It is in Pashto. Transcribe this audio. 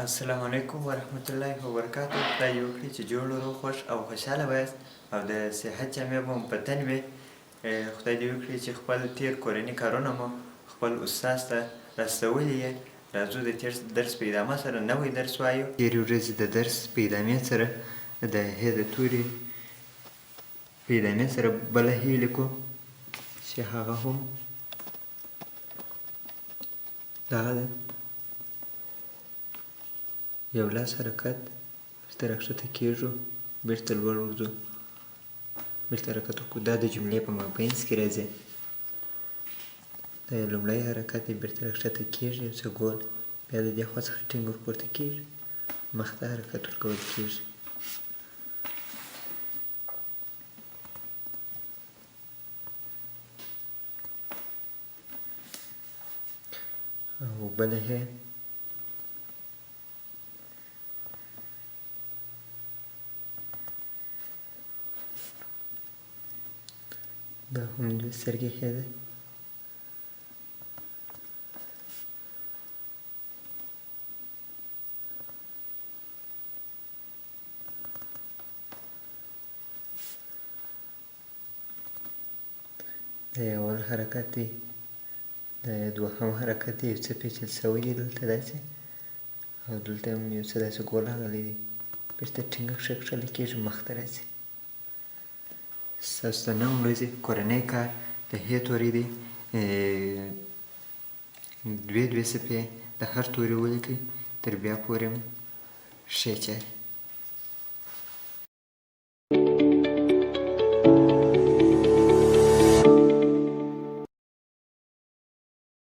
السلام علیکم ورحمت الله وبرکاتو. خدای دې وکړي چې جوړ روغ خوښ او خوشحاله وایاست او د صحت جامې به مو په تن وي. خدای دې وکړي چې خپل تېر کورني کارونه مو خپل استاد ته رسولي یې. راځو د تېر درس په ادامه سره نوی درس وایو. تېرې ورځې د درس په ادامې سره د ه د توري په ادامې سره بله ه لیکو چې هغه هم دغه ده، یو لاس حرکت، بیرته راښکته کېږو، بیرته لوړ ورځو، بیرته حرکت وکړو. دا د جملې په مابینځ کې راځي. دا یو لومړی حرکت دی، بیرته راښکته کېږي یو څه ګول، بیا د دې خوا څخه ټینګ ورپورته کېږي، مخ ته حرکت ورکول کېږي. او بله هې دا هم دوه سترګې ښې ده. دا یو اول حرکت دی. دا یو دوهم حرکت دی، یو څه پیچل شوی دی دلته داسې، او دلته هم یو څه داسې ګول راغلی دی. بیرته ټینګه کښلی کېږي، مخ ته راځي. ستاسو د نن ورځې کورنی کار د ه توری دی. دوې څپې د هر توري ولیکئ، تر بیا پورې ښې چارې.